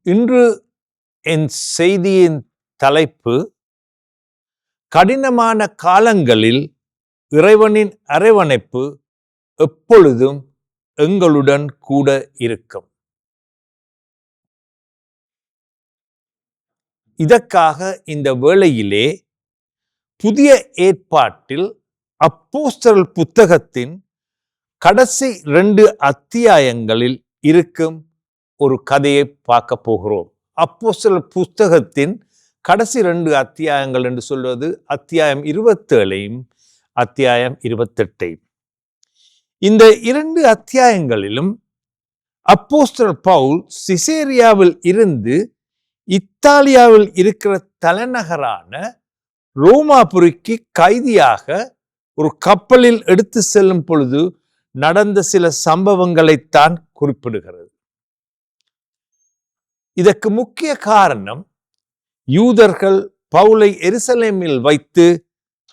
இன்று என் செய்தியின் தலைப்பு, கடினமான காலங்களில் இறைவனின் அரவணைப்பு எப்பொழுதும் எங்களுடன் கூட இருக்கும். இதற்காக இந்த வேளையிலே புதிய ஏற்பாட்டில் அப்போஸ்தலர் புத்தகத்தின் கடைசி 2 அத்தியாயங்களில் இருக்கும் ஒரு கதையை பார்க்க போகிறோம். அப்போஸ்தலர் புத்தகத்தின் கடைசி 2 அத்தியாயங்கள் என்று சொல்வது அத்தியாயம் 27 அத்தியாயம் 28. இந்த 2 அத்தியாயங்களிலும் அப்போஸ்தலர் பவுல் சிசேரியாவில் இருந்து இத்தாலியாவில் இருக்கிற தலைநகரான ரோமாபுரிக்கு கைதியாக ஒரு கப்பலில் எடுத்து செல்லும் பொழுது நடந்த சில சம்பவங்களைத்தான் குறிப்பிடுகிறது. இதற்கு முக்கிய காரணம், யூதர்கள் பவுலை எருசலேமில் வைத்து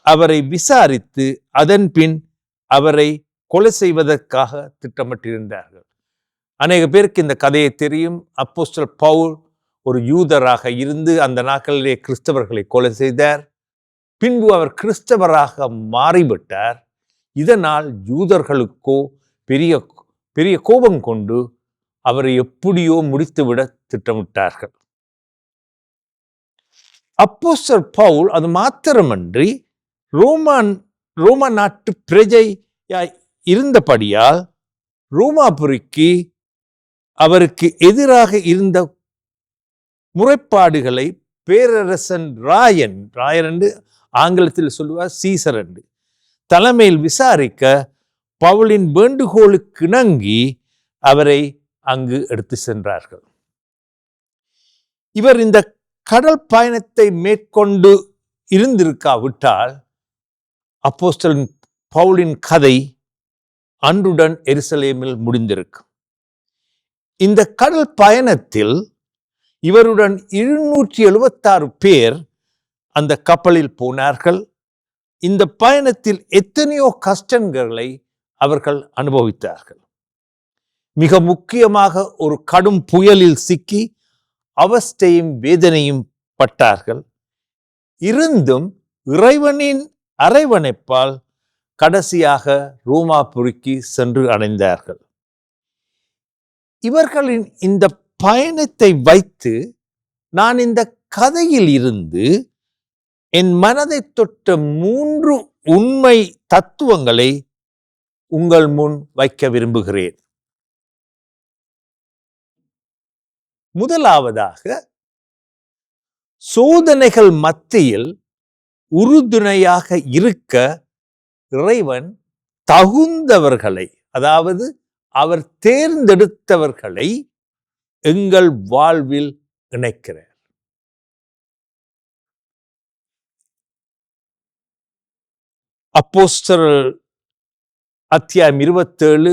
அவரை விசாரித்து அதன் பின் அவரை கொலை செய்வதற்காக திட்டமிட்டிருந்தார்கள். அநேக பேருக்கு இந்த கதையை தெரியும். அப்போஸ்தலர் பவுல் ஒரு யூதராக இருந்து அந்த நாட்களிலே கிறிஸ்தவர்களை கொலை செய்தார். பின்பு அவர் கிறிஸ்தவராக மாறிவிட்டார். இதனால் யூதர்களுக்கோ பெரிய பெரிய கோபம் கொண்டு அவரை எப்படியோ முடித்துவிட திட்டமிட்டார்கள். அப்போஸ்தலர் பவுல் அது மாத்திரமன்றி ரோம நாட்டு பிரஜையாய் இருந்தபடியால் ரோமாபுரிக்கு அவருக்கு எதிராக இருந்த முறைப்பாடுகளை பேரரசன் ராயன் என்று ஆங்கிலத்தில் சொல்லுவார், சீசர் என்று தலைமையில் விசாரிக்க பவுலின் வேண்டுகோளுக்கு இணங்கி அவரை அங்கு எடுத்து சென்றார்கள். இவர் இந்த கடல் பயணத்தை மேற்கொண்டு இருந்திருக்காவிட்டால் அப்போஸ்தலன் பவுலின் கதை அன்றுடன் எருசலேமில் முடிந்திருக்கும். இந்த கடல் பயணத்தில் இவருடன் 276 பேர் அந்த கப்பலில் போனார்கள். இந்த பயணத்தில் எத்தனையோ கஷ்டங்களை அவர்கள் அனுபவித்தார்கள். மிக முக்கியமாக ஒரு கடும் புயலில் சிக்கி அவஸ்தையும் வேதனையும் பட்டார்கள். இருந்தும் இறைவனின் அரவணைப்பால் கடைசியாக ரோமாபுரிக்கு சென்று அடைந்தார்கள். இவர்களின் இந்த பயணத்தை வைத்து நான் இந்த கதையில் இருந்து என் மனதை தொட்ட 3 உண்மை தத்துவங்களை உங்கள் முன் வைக்க விரும்புகிறேன். முதலாவதாக, சோதனைகள் மத்தியில் உறுதுணையாக இருக்க இறைவன் தகுந்தவர்களை, அதாவது அவர் தேர்ந்தெடுத்தவர்களை எங்கள் வாழ்வில் இணைக்கிறார். அப்போஸ்தலர் அத்தியாயம் 27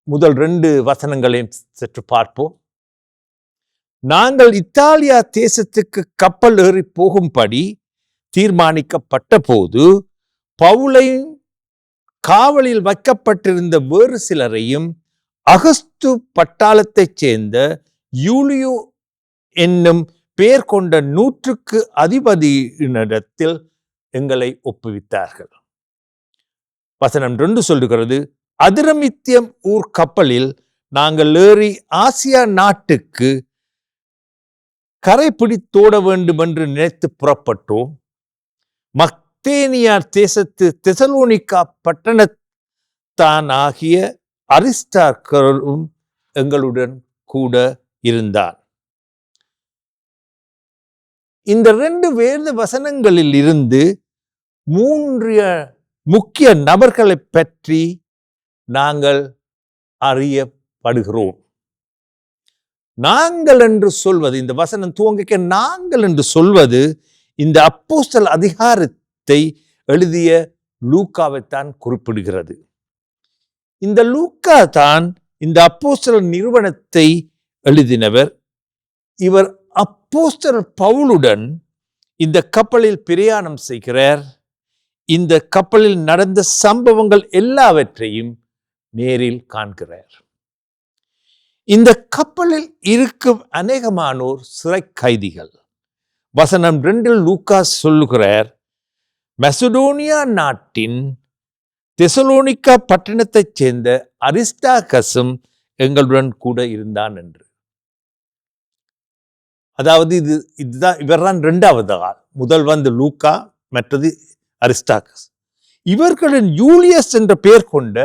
முதல் 2 வசனங்களையும் சற்று பார்ப்போம். நாங்கள் இத்தாலியா தேசத்துக்கு கப்பல் ஏறி போகும்படி தீர்மானிக்கப்பட்ட போது பவுலையும் காவலில் வைக்கப்பட்டிருந்த வேறு சிலரையும் அகஸ்து பட்டாளத்தைச் சேர்ந்த யூலியோ என்னும் பெயர் கொண்ட 100க்கு அதிபதியினிடத்தில் எங்களை ஒப்புவித்தார்கள். வசனம் 2 சொல்லுகிறது, அதிரமித்தியம் ஊர் கப்பலில் நாங்கள் ஏறி ஆசியா நாட்டுக்கு கரை பிடித்தோட வேண்டும் என்று நினைத்து புறப்பட்டோம். மக்தேனியா தேசத்து தெசலோனிக்கா பட்டணத்தான் ஆகிய அரிஸ்டார்க்கும் எங்களுடன் கூட இருந்தார். இந்த 2 வேத வசனங்களில் இருந்து 3 முக்கிய நபர்களை பற்றி நாங்கள் அறியப்படுகிறோம். நாங்கள் என்று சொல்வது, இந்த வசனம் துவங்கிக்க நாங்கள் என்று சொல்வது இந்த அப்போஸ்தல அதிகாரத்தை எழுதிய லூக்காவைத்தான் குறிப்பிடுகிறது. இந்த லூக்கா தான் இந்த அப்போஸ்தல நிறுவனத்தை எழுதினவர். இவர் அப்போஸ்தலர் பவுலுடன் இந்த கப்பலில் பிரயாணம் செய்கிறார். இந்த கப்பலில் நடந்த சம்பவங்கள் எல்லாவற்றையும் நேரில் காண்கிறார். இந்த கப்பலில் இருக்கும் அநேகமானோர் சிறை கைதிகள். வசனம் 2 லூக்கா சொல்லுகிறார், மெசடோனியா நாட்டின் தெசலோனிக்கா பட்டணத்தைச் சேர்ந்த அரிஸ்டாகஸும் எங்களுடன் கூட இருந்தான் என்று. அதாவது இவர்தான் 2வது ஆள். முதல் வந்து லூக்கா, மற்றது அரிஸ்டாகஸ். இவர்களின் யூலியஸ் என்ற பெயர் கொண்ட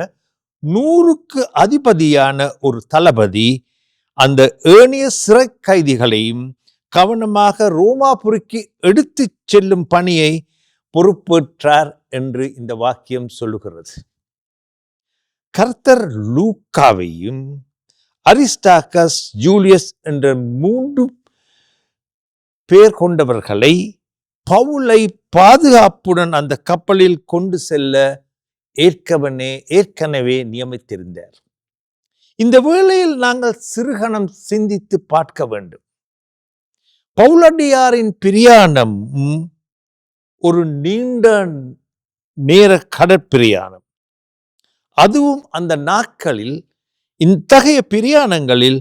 100க்கு அதிபதியான ஒரு தளபதி அந்த ஏனைய சிறை கைதிகளையும் கவனமாக ரோமாபுரிக்கு எடுத்து செல்லும் பணியை பொறுப்பேற்றார் என்று இந்த வாக்கியம் சொல்லுகிறது. கர்த்தர் லூக்காவையும் அரிஸ்டாகஸ், ஜூலியஸ் என்ற 3 பேர் கொண்டவர்களை பவுலை பாதுகாப்புடன் அந்த கப்பலில் கொண்டு செல்ல ஏற்கனவே நியமித்திருந்தார். இந்த வேளையில் நாங்கள் சிறுகணம் சிந்தித்து பார்க்க வேண்டும். பவுலடியாரின் பிரயாணம் ஒரு நீண்ட நேர கடற்பிரயாணம். அதுவும் அந்த நாட்களில் இத்தகைய பிரயாணங்களில்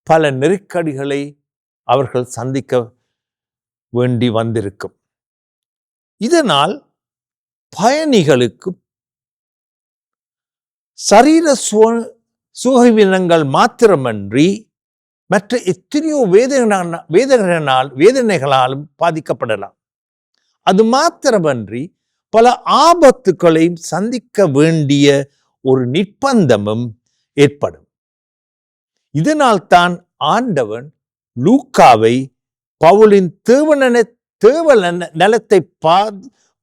பல நெருக்கடிகளை அவர்கள் சந்திக்க வேண்டி வந்திருக்கும். இதனால் பயணிகளுக்கு சரீர சுகவீனங்கள் மாத்திரமன்றி மற்ற எத்தனையோ வேதனைகளாலும் பாதிக்கப்படலாம். அது மாத்திரமன்றி பல ஆபத்துக்களையும் சந்திக்க வேண்டிய ஒரு நிர்பந்தமும் ஏற்படும். இதனால் தான் ஆண்டவன் லூக்காவை பவுலின் தேவ நலத்தை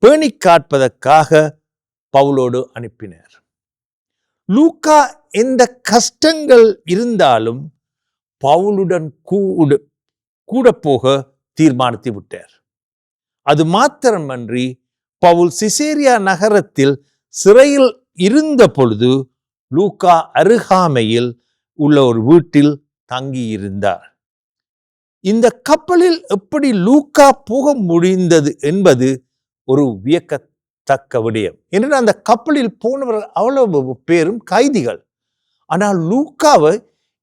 பேணி காப்பதற்காக பவுலோடு அனுப்பினார். லூக்கா எந்த கஷ்டங்கள் இருந்தாலும் பவுலுடன் கூட போக தீர்மானித்து விட்டார். அது மாத்திரமன்றி பவுல் சிசேரியா நகரத்தில் சிறையில் இருந்த பொழுது லூக்கா அருகாமையில் உள்ள ஒரு வீட்டில் தங்கியிருந்தார். இந்த கப்பலில் எப்படி லூக்கா போக முடிந்தது என்பது ஒரு வியக்கத்தக்க விடயம். என்று அந்த கப்பலில் போனவர்கள் அவ்வளவு பேரும் கைதிகள். ஆனால் லூக்காவை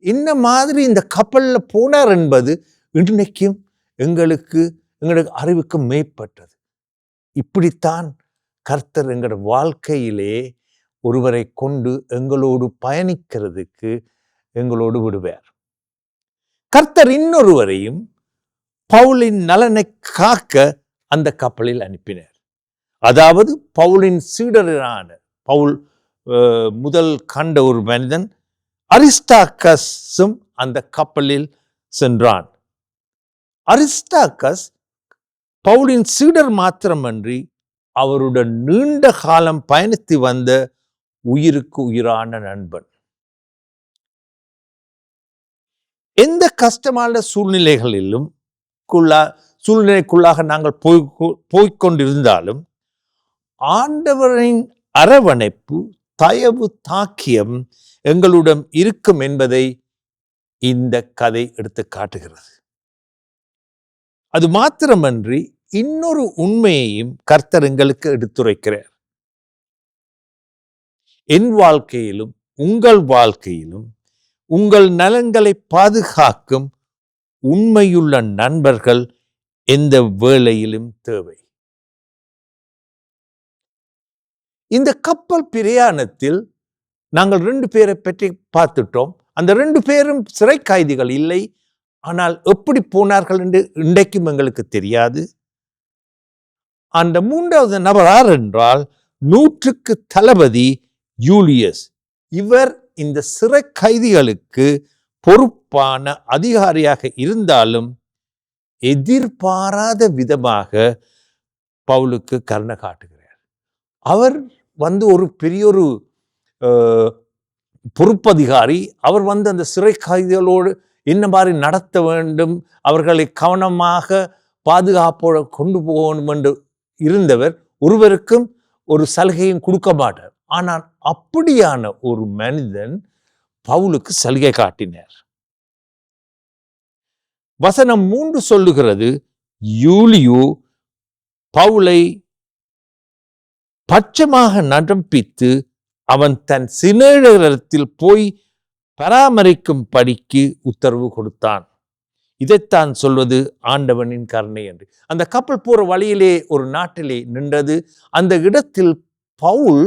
என்ன மாதிரி இந்த கப்பலில் போனார் என்பது இன்றைக்கும் எங்களுக்கு அறிவுக்கு மேற்பட்டது. இப்படித்தான் கர்த்தர் எங்களோட வாழ்க்கையிலே ஒருவரை கொண்டு எங்களோடு பயணிக்கிறதுக்கு எங்களோடு விடுவார். கர்த்தர் இன்னொருவரையும் பவுலின் நலனை காக்க அந்த கப்பலில் அனுப்பினார். அதாவது பவுலின் சீடரான பவுல் முதல் கண்ட ஒரு மனிதன் அரிஸ்டாகஸும் அந்த கப்பலில் சென்றான். அரிஸ்டாகஸ் பவுலின் சீடர் மாத்திரமன்றி அவருடன் நீண்ட காலம் பயணித்து வந்த உயிருக்கு உயிரான நண்பன். எந்த கஷ்டமான சூழ்நிலைக்குள்ளாக நாங்கள் போய்கொண்டிருந்தாலும் ஆண்டவரின் அரவணைப்பு, தயவு, தாக்கியம் எங்களுடன் இருக்கும் என்பதை இந்த கதை எடுத்து காட்டுகிறது. அது மாத்திரமன்றி இன்னொரு உண்மையையும் கர்த்தர் எங்களுக்கு எடுத்துரைக்கிறார். என் வாழ்க்கையிலும் உங்கள் வாழ்க்கையிலும் உங்கள் நலன்களை பாதுகாக்கும் உண்மையுள்ள நண்பர்கள் எந்த வேளையிலும் தேவை. இந்த கப்பல் பிரயாணத்தில் நாங்கள் 2 பேரை பற்றி பார்த்துட்டோம். அந்த 2 பேரும் சிறை கைதிகள் இல்லை. ஆனால் எப்படி போனார்கள் என்று இன்றைக்கும் எங்களுக்கு தெரியாது. அந்த 3வது நபர் யார் என்றால் 100க்கு தளபதி யூலியஸ். இவர் இந்த சிறை கைதிகளுக்கு பொறுப்பான அதிகாரியாக இருந்தாலும் எதிர்பாராத விதமாக பவுலுக்கு கருணை காட்டுகிறார். அவர் ஒரு பெரிய ஒரு பொறுப்பதிகாரி. அவர் அந்த சிறை கைதிகளோடு என்ன மாதிரி நடத்த வேண்டும், அவர்களை கவனமாக பாதுகாப்போடு கொண்டு போகணும் என்று இருந்தவர். ஒருவருக்கும் ஒரு சலுகையும் கொடுக்க மாட்டார். ஆனால் அப்படியான ஒரு மனிதன் பவுலுக்கு சலுகை காட்டினார். வசனம் 3 சொல்லுகிறது, யூலியு பவுலை பட்சமாக நடப்பித்து அவன் தன் சிநேகிதரிடத்தில் போய் பராமரிக்கும் படிக்கு உத்தரவு கொடுத்தான். இதைத்தான் சொல்வது ஆண்டவனின் கருணை என்று. அந்த கப்பல் போற வழியிலே ஒரு நாட்டிலே நின்றது. அந்த இடத்தில் பவுல்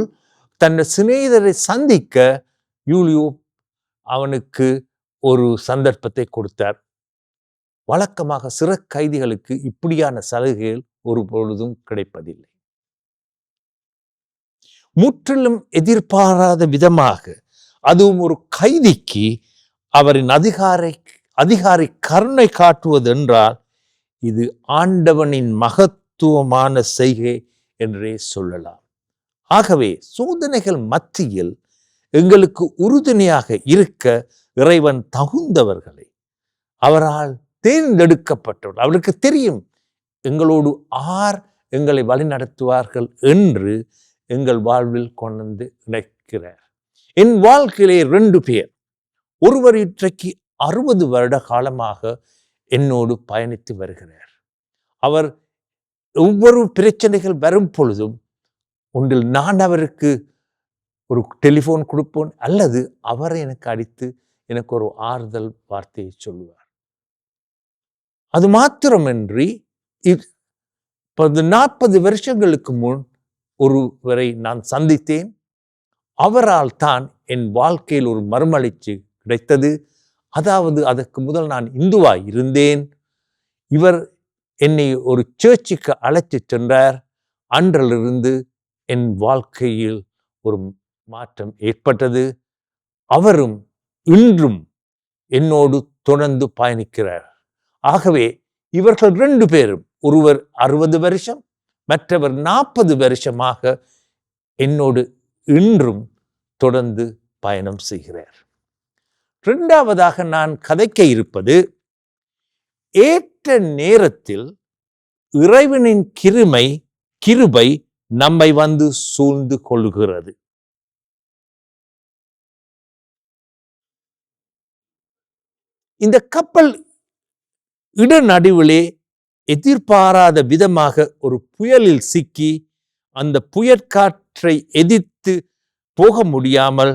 தன் சிநேகிதரை சந்திக்க யூலியோ அவனுக்கு ஒரு சந்தர்ப்பத்தை கொடுத்தார். வழக்கமாக சிறை கைதிகளுக்கு இப்படியான சலுகைகள் ஒரு பொழுதும் கிடைப்பதில்லை. முற்றிலும் எதிர்பாராத விதமாக, அதுவும் ஒரு கைதிக்கு அவரின் அதிகாரி கருணை காட்டுவது என்றால் இது ஆண்டவனின் மகத்துவமான செய்கை என்றே சொல்லலாம். ஆகவே சோதனைகள் மத்தியில் எங்களுக்கு உறுதுணையாக இருக்க இறைவன் தகுந்தவர்களை, அவரால் தேர்ந்தெடுக்கப்பட்டவர்கள், அவருக்கு தெரியும் எங்களோடு எங்களை வழிநடத்துவார்கள் என்று எங்கள் வாழ்வில் கொண்டு இணைக்கிறார். என் வாழ்க்கையிலே 2 பேர், ஒருவர் இன்றைக்கு 60 வருட காலமாக என்னோடு பயணித்து வருகிறார். அவர் ஒவ்வொரு பிரச்சனைகள் வரும் பொழுதும் ஒன்றில் நான் அவருக்கு ஒரு டெலிஃபோன் கொடுப்போன், அல்லது அவரை எனக்கு அடித்து எனக்கு ஒரு ஆறுதல் வார்த்தையை சொல்லுவார். அது மாத்திரமின்றி 40 வருஷங்களுக்கு முன் ஒருவரை நான் சந்தித்தேன். அவரால் தான் என் வாழ்க்கையில் ஒரு மறுமலர்ச்சி கிடைத்தது. அதாவது அதற்கு முதல் நான் இந்துவாய் இருந்தேன். இவர் என்னை ஒரு சர்ச்சுக்கு அழைத்து சென்றார். அன்றிலிருந்து என் வாழ்க்கையில் ஒரு மாற்றம் ஏற்பட்டது. அவரும் இன்றும் என்னோடு தொடர்ந்து பயணிக்கிறார். ஆகவே இவர்கள் 2 பேரும், ஒருவர் 60 வருஷம், மற்றவர் 40 வருஷமாக என்னோடு இன்றும் தொடர்ந்து பயணம் செய்கிறார். 2வதாக நான் கதைக்க இருப்பது, ஏற்ற நேரத்தில் இறைவனின் கிருபை நம்மை வந்து சூழ்ந்து கொள்கிறது. இந்த கப்பல் இடநடுவிலே எதிர்பாராத விதமாக ஒரு புயலில் சிக்கி அந்த புயற்காற்றை எதிர்த்து போக முடியாமல்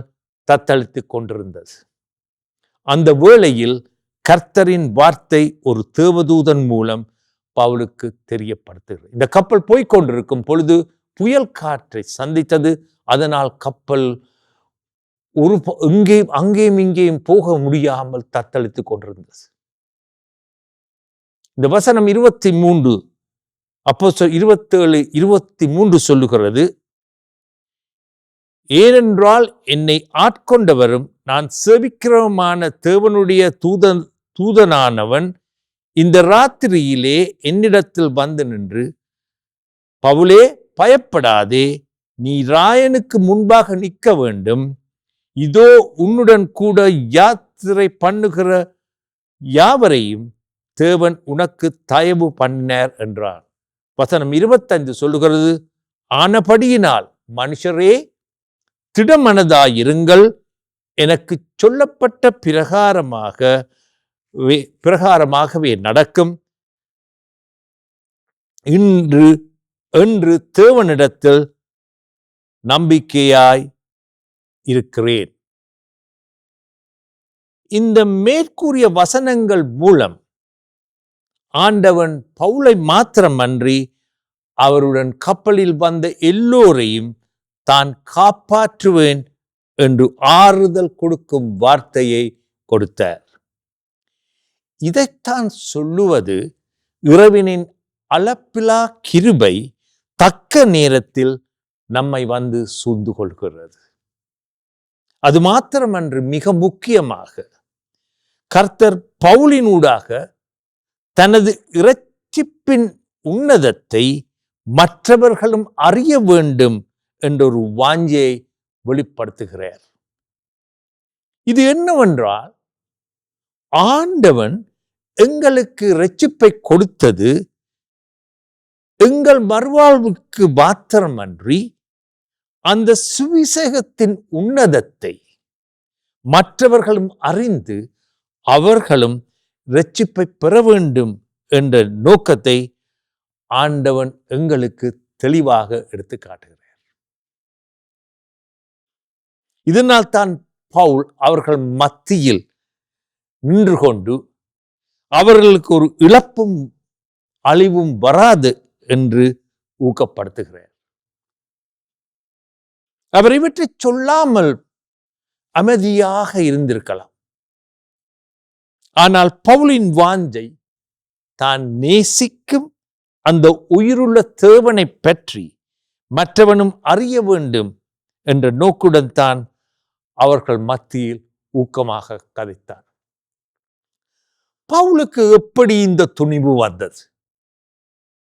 தத்தளித்துக் கொண்டிருந்தது. அந்த வேளையில் கர்த்தரின் வார்த்தை ஒரு தேவதூதன் மூலம் பவுலுக்கு தெரியப்படுத்துகிறது. இந்த கப்பல் போய்கொண்டிருக்கும் பொழுது புயல் காற்றை சந்தித்தது. அதனால் கப்பல் அங்கேயும் இங்கேயும் போக முடியாமல் தத்தளித்துக் கொண்டிருந்தது. இந்த வசனம் 23 அப்போஸ்தலர் 27:23 சொல்லுகிறது, ஏனென்றால் என்னை ஆட்கொண்டவரும் நான் சேவிக்கிறவருமான தேவனுடைய தூதனானவன் இந்த ராத்திரியிலே என்னிடத்தில் வந்து நின்று, பவுலே பயப்படாதே, நீ ராயனுக்கு முன்பாக நிற்க வேண்டும், இதோ உன்னுடன் கூட யாத்திரை பண்ணுகிற யாவரையும் தேவன் உனக்கு தயவு பண்ணினார் என்றார். வசனம் 25 சொல்லுகிறது, ஆனபடியினால் மனுஷரே திடமனதாயிருங்கள், எனக்கு சொல்லப்பட்ட பிரகாரமாகவே நடக்கும் என்று தேவனிடத்தில் நம்பிக்கையாய் இருக்கிறேன். இந்த மேற்கூறிய வசனங்கள் மூலம் ஆண்டவன் பவுலை மாத்திரமன்றி அவருடன் கப்பலில் வந்த எல்லோரையும் தான் காப்பாற்றுவேன் என்று ஆறுதல் கொடுக்கும் வார்த்தையை கொடுத்தார். இதைத்தான் சொல்லுவது இறைவனின் அளப்பிலா கிருபை தக்க நேரத்தில் நம்மை வந்து சூழ்ந்து கொள்கிறது. அது மாத்திரமன்று, மிக முக்கியமாக கர்த்தர் பவுலினூடாக தனது இரட்சிப்பின் உன்னதத்தை மற்றவர்களும் அறிய வேண்டும் என்றொரு வாஞ்சையை வெளிப்படுத்துகிறார். இது என்னவென்றால், ஆண்டவன் எங்களுக்கு இரட்சிப்பை கொடுத்தது எங்கள் மறுவாழ்வுக்கு மாத்திரமன்றி அந்த சுவிசேஷத்தின் உன்னதத்தை மற்றவர்களும் அறிந்து அவர்களும் இரட்சிப்பை பெற வேண்டும் என்ற நோக்கத்தை ஆண்டவன் எங்களுக்கு தெளிவாக எடுத்து காட்டுகிறார். இதனால் தான் பவுல் அவர்கள் மத்தியில் நின்று கொண்டு அவர்களுக்கு ஒரு இழப்பும் அழிவும் வராது என்று ஊக்கப்படுத்துகிறார். அவர் இவற்றை சொல்லாமல் அமைதியாக இருந்திருக்கலாம். ஆனால் பவுலின் வாஞ்சை தான் நேசிக்கும் அந்த உயிருள்ள தேவனை பற்றி மற்றவனும் அறிய வேண்டும் என்ற நோக்குடன் தான் அவர்கள் மத்தியில் ஊக்கமாக கதைத்தார். பவுலுக்கு எப்படி இந்த துணிவு வந்தது?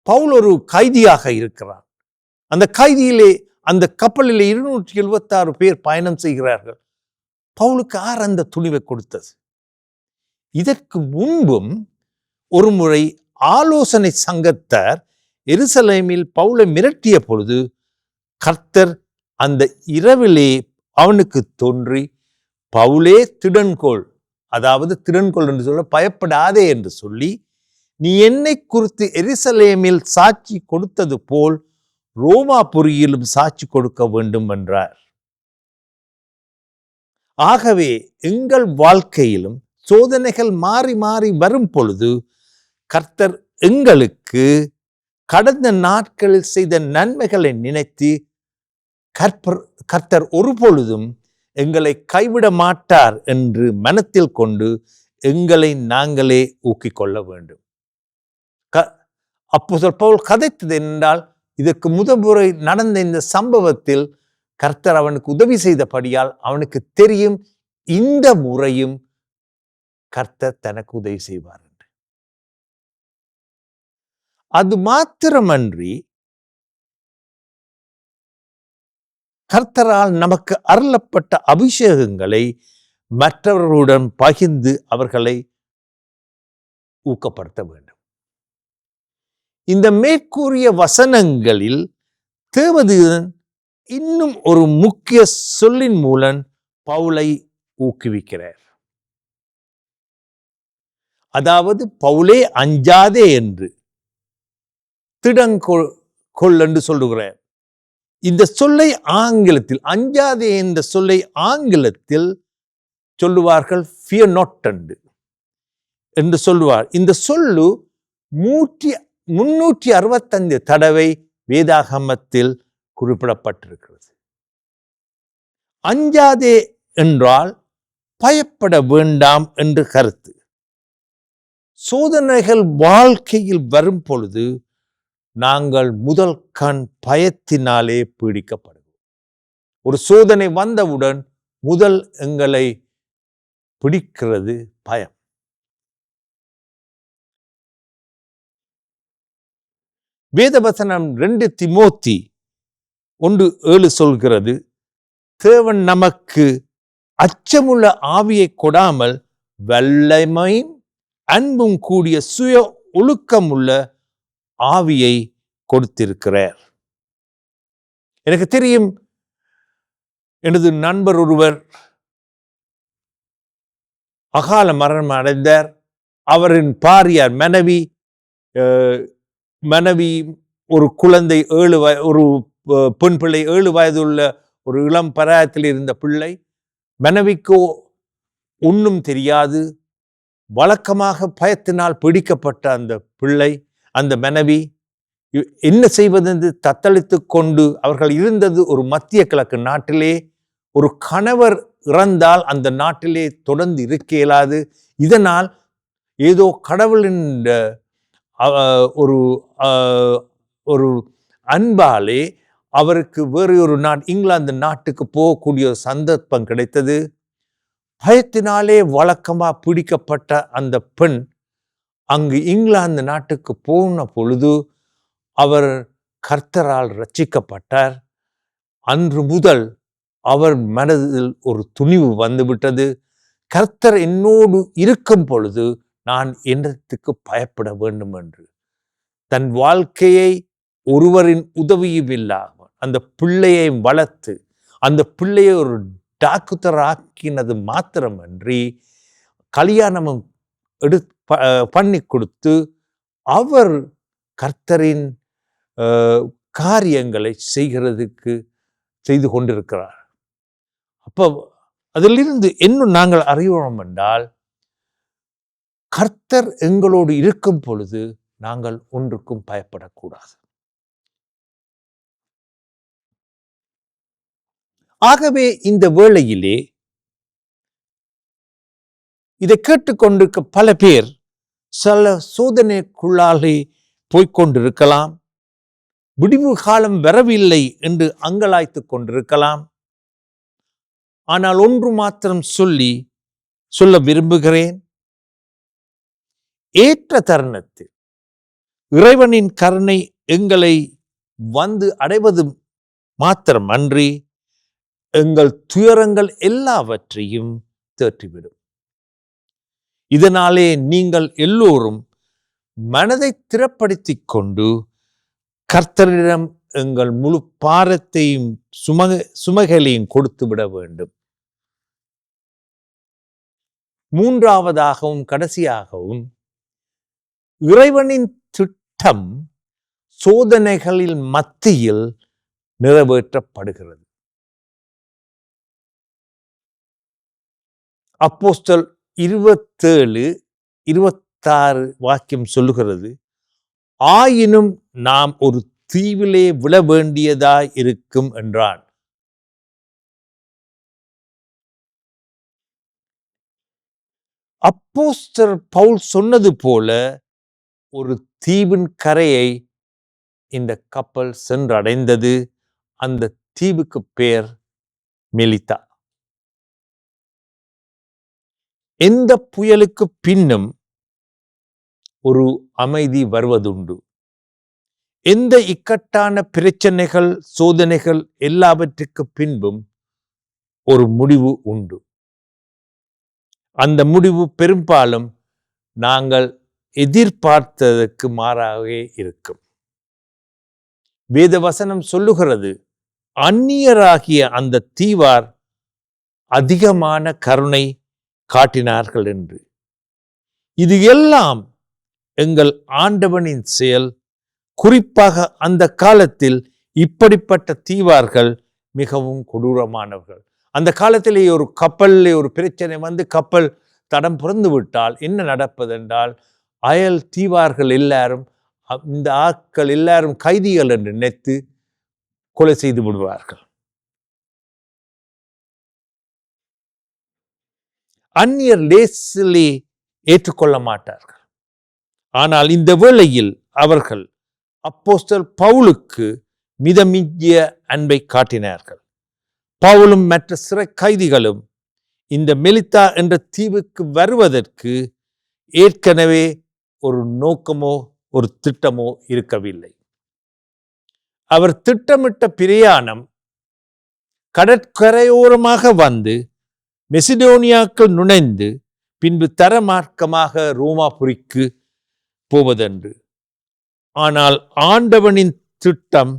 பவுல் ஒரு கைதியாக இருக்கிறார். அந்த கைதியிலே அந்த கப்பலிலே 276 பேர் பயணம் செய்கிறார்கள். பவுலுக்கு யார் அந்த துணிவை கொடுத்தது? இதற்கு முன்பும் ஒரு முறை ஆலோசனை சங்கத்தார் எருசலேமில் பவுலை மிரட்டிய பொழுது கர்த்தர் அந்த இரவிலே அவனுக்கு தோன்றி, பவுலே திடன்கொள், அதாவது திடன்கொள் என்று சொல்ல பயப்படாதே என்று சொல்லி, நீ என்னை குறித்து எருசலேமில் சாட்சி கொடுத்தது போல் ரோமாபுரியிலும் சாட்சி கொடுக்க வேண்டும் என்றார். ஆகவே எங்கள் வாழ்க்கையிலும் சோதனைகள் மாறி மாறி வரும் பொழுது கர்த்தர் எங்களுக்கு கடந்த நாட்களில் செய்த நன்மைகளை நினைத்து கர்த்தர் ஒரு பொழுதும் எங்களை கைவிட மாட்டார் என்று மனத்தில் கொண்டு எங்களை நாங்களே ஊக்கிக் கொள்ள வேண்டும். அப்போஸ்தலர் பவுல் கதைத்தது என்றால், இதற்கு முதல் நடந்த இந்த சம்பவத்தில் கர்த்தர் அவனுக்கு உதவி செய்தபடியால் அவனுக்கு தெரியும், இந்த முறையும் கர்த்தர் தனக்கு உதவி செய்வார் என்று. அது மாத்திரமன்றி கர்த்தரால் நமக்கு அருளப்பட்ட அபிஷேகங்களை மற்றவர்களுடன் பகிர்ந்து அவர்களை ஊக்கப்படுத்த வேண்டும். இந்த மேற்கூறிய வசனங்களில் தேவதூதன் இன்னும் ஒரு முக்கிய சொல்லின் மூலம் பவுலை ஊக்குவிக்கிறார். அதாவது பவுலே அஞ்சாதே என்று, திடங்கொள் என்று சொல்லுகிறார். இந்த சொல்லை ஆங்கிலத்தில், அஞ்சாதே என்ற சொல்லை ஆங்கிலத்தில் சொல்லுவார்கள் fear not என்று சொல்லுவார். இந்த சொல்லு 365 தடவை வேதாகமத்தில் குறிப்பிடப்பட்டிருக்கிறது. அஞ்சாதே என்றால் பயப்பட வேண்டாம் என்று கருத்து. சோதனைகள் வாழ்க்கையில் வரும் பொழுது நாங்கள் முதல் கண் பயத்தினாலே பீடிக்கப்படுவோம். ஒரு சோதனை வந்தவுடன் முதல் எங்களை பிடிக்கிறது பயம். வேதவசனம் 2 தீமோத்தி 1:7 சொல்கிறது, தேவன் நமக்கு அச்சமுள்ள ஆவியை கொடாமல் வல்லமையும் அன்பும் கூடிய சுய ஒழுக்கமுள்ள ஆவியை கொடுத்திருக்கிறார். எனக்கு தெரியும், எனது நண்பர் ஒருவர் அகால மரணம் அடைந்தார். அவரின் பாரியார் மனைவி ஒரு குழந்தை ஒரு பெண் பிள்ளை 7 வயதுள்ள ஒரு இளம் பராயத்தில் இருந்த பிள்ளை. மனைவிக்கோ ஒன்றும் தெரியாது. வழக்கமாக பயத்தினால் பிடிக்கப்பட்ட அந்த பிள்ளை, அந்த மனைவி என்ன செய்வதென்று தத்தளித்து கொண்டு, அவர்கள் இருந்தது ஒரு மத்திய கிழக்கு நாட்டிலே. ஒரு கணவர் இறந்தால் அந்த நாட்டிலே தொடர்ந்து இருக்க இயலாது. இதனால் ஏதோ கடவுளின் ஒரு அன்பாலே அவருக்கு வேறு ஒரு இங்கிலாந்து நாட்டுக்கு போகக்கூடிய சந்தர்ப்பம் கிடைத்தது. பயத்தினாலே வழக்கமாக பிடிக்கப்பட்ட அந்த பெண் அங்கு இங்கிலாந்து நாட்டுக்கு போன பொழுது அவர் கர்த்தரால் ரட்சிக்கப்பட்டார். அன்று முதல் அவர் மனதில் ஒரு துணிவு வந்துவிட்டது. கர்த்தர் என்னோடு இருக்கும் பொழுது நான் என்னத்துக்கு பயப்பட வேண்டும் என்று. தன் வாழ்க்கையை ஒருவரின் உதவியும் இல்லாமல் அந்த பிள்ளையை வளர்த்து, அந்த பிள்ளையை ஒரு டாக்டர் ஆக்கினது மாத்திரமன்றி கல்யாணமும் பண்ணி கொடுத்து அவர் கர்த்தரின் காரியங்களை செய்து கொண்டிருக்கிறார். அப்போ அதிலிருந்து இன்னும் நாங்கள் அறிவோம் என்றால், கர்த்தர் எங்களோடு இருக்கும் பொழுது நாங்கள் ஒன்றுக்கும் பயப்படக்கூடாது. ஆகவே இந்த வேளையிலே இதை கேட்டுக்கொண்டிருக்க பல பேர் சில சோதனைக்குள்ளாலே போய்கொண்டிருக்கலாம், விடிவு காலம் வரவில்லை என்று அங்கலாய்த்துக் கொண்டிருக்கலாம். ஆனால் ஒன்று மாத்திரம் சொல்ல விரும்புகிறேன். ஏற்ற தருணத்தில் இறைவனின் கருணை எங்களை வந்து அடைவது மாத்திரம் அன்றி எங்கள் துயரங்கள் எல்லாவற்றையும் தேற்றிவிடும். இதனாலே நீங்கள் எல்லோரும் மனதை திறப்படுத்திக் கொண்டு கர்த்தரிடம் எங்கள் முழு பாரத்தையும் சுமைகளையும் கொடுத்து விட வேண்டும். மூன்றாவதாகவும் கடைசியாகவும், இறைவனின் திட்டம் சோதனைகளில் மத்தியில் நிறைவேற்றப்படுகிறது. அப்போஸ்தலர் 27:26 வாக்கியம் சொல்லுகிறது, ஆயினும் நாம் ஒரு தீவிலே விழ வேண்டியதாய் இருக்கும் என்றான். அப்போஸ்தலர் பவுல் சொன்னது போல ஒரு தீவின் கரையை இந்த கப்பல் சென்றடைந்தது. அந்த தீவுக்கு பேர் மெலிதா. எந்த புயலுக்கு பின்னும் ஒரு அமைதி வருவதுண்டு. எந்த இக்கட்டான பிரச்சனைகள், சோதனைகள் எல்லாவற்றுக்கு பின்பும் ஒரு முடிவு உண்டு. அந்த முடிவு பெரும்பாலும் நாங்கள் எதிர்பார்த்ததற்கு மாறாகவே இருக்கும். வேதவசனம் சொல்லுகிறது, அந்நியராகிய அந்த தீவார் அதிகமான கருணை காட்டினார்கள் என்று. இது எல்லாம் எங்கள் ஆண்டவனின் செயல். குறிப்பாக அந்த காலத்தில் இப்படிப்பட்ட தீவார்கள் மிகவும் கொடூரமானவர்கள். அந்த காலத்திலே ஒரு கப்பலிலே ஒரு பிரச்சனை வந்து கப்பல் தடம் புரந்து விட்டால் என்ன நடப்பதென்றால், அயல் தீவார்கள் எல்லாரும் இந்த ஆட்கள் எல்லாரும் கைதிகள் என்று நினைத்து கொலை செய்து விடுவார்கள். அந்நியர் லேசிலே ஏற்றுக்கொள்ள மாட்டார்கள். ஆனால் இந்த வேளையில் அவர்கள் அப்போஸ்தலர் பவுலுக்கு மிதமிஞ்சிய அன்பை காட்டினார்கள். பவுலும் மற்ற சிறை கைதிகளும் இந்த மெலிதா என்ற தீவுக்கு வருவதற்கு ஏற்கனவே ஒரு நோக்கமோ ஒரு திட்டமோ இருக்கவில்லை. அவர் திட்டமிட்ட பிரயாணம் கடற்கரையோரமாக வந்து மெசிடோனியாக்கள் நுழைந்து பின்பு தரமார்க்கமாக ரோமாபுரிக்கு போவதென்று. ஆனால் ஆண்டவனின் திட்டம்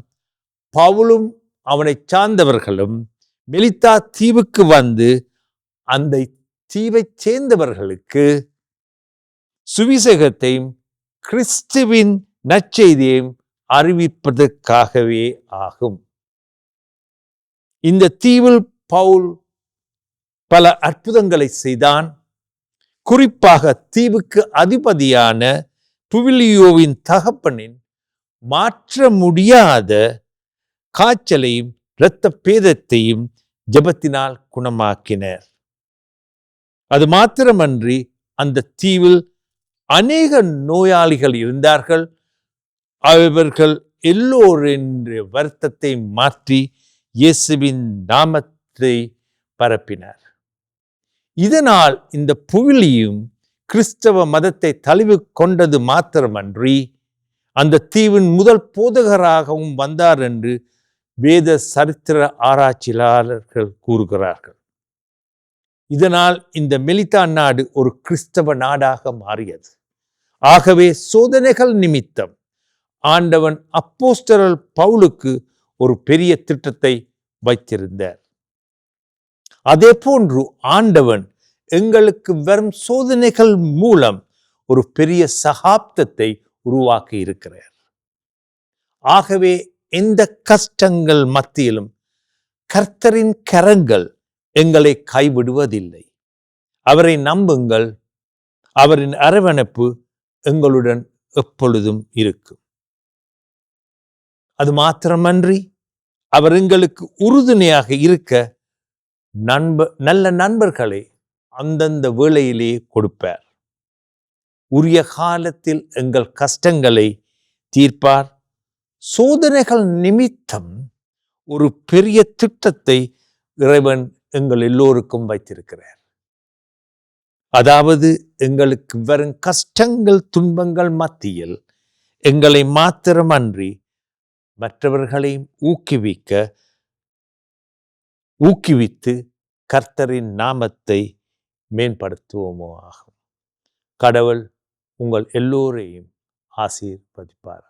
பவுலும் அவனை சார்ந்தவர்களும் மெலிதா தீவுக்கு வந்து அந்த தீவை சேர்ந்தவர்களுக்கு சுவிசேஷத்தையும் கிறிஸ்துவின் நற்செய்தியையும் அறிவிப்பதற்காகவே ஆகும். இந்த தீவில் பவுல் பல அற்புதங்களை செய்தான். குறிப்பாக தீவுக்கு அதிபதியான புவிலியோவின் தகப்பனின் மாற்ற முடியாத காய்ச்சலையும் இரத்த பேதத்தையும் ஜெபத்தினால் குணமாக்கினர். அது மாத்திரமன்றி அந்த தீவில் அநேக நோயாளிகள் இருந்தார்கள். அவர்கள் எல்லோரின் வருத்தத்தை மாற்றி இயேசுவின் நாமத்தை பரப்பினார். இதனால் இந்த புவிலியும் கிறிஸ்தவ மதத்தை தழுவி கொண்டது மாத்திரமன்றி அந்த தீவின் முதல் போதகராகவும் வந்தார் என்று வேத சரித்திர ஆராய்ச்சியாளர்கள் கூறுகிறார்கள். இதனால் இந்த மெலிதா நாடு ஒரு கிறிஸ்தவ நாடாக மாறியது. ஆகவே சோதனைகள் நிமித்தம் ஆண்டவன் அப்போஸ்தலர் பவுலுக்கு ஒரு பெரிய திட்டத்தை வைத்திருந்தார். அதே போன்று ஆண்டவன் எங்களுக்கு வரும் சோதனைகள் மூலம் ஒரு பெரிய சகாப்தத்தை உருவாக்கி இருக்கிறார். ஆகவே எந்த கஷ்டங்கள் மத்தியிலும் கர்த்தரின் கரங்கள் எங்களை கைவிடுவதில்லை. அவரை நம்புங்கள். அவரின் அரவணைப்பு எங்களுடன் எப்பொழுதும் இருக்கும். அது மாத்திரமன்றி அவர் எங்களுக்கு உறுதுணையாக இருக்க நல்ல நண்பர்களை அந்தந்த வேளையிலேயே கொடுப்பார். உரிய காலத்தில் எங்கள் கஷ்டங்களை தீர்ப்பார். சோதனைகள் நிமித்தம் ஒரு பெரிய திட்டத்தை இறைவன் எங்கள் எல்லோருக்கும் வைத்திருக்கிறார். அதாவது எங்களுக்கு வரும் கஷ்டங்கள் துன்பங்கள் மத்தியில் எங்களை மாத்திரமன்றி மற்றவர்களையும் ஊக்குவித்து கர்த்தரின் நாமத்தை மேம்படுத்துவோமோ ஆகும். கடவுள் உங்கள் எல்லோரையும் ஆசீர்வதிப்பார்.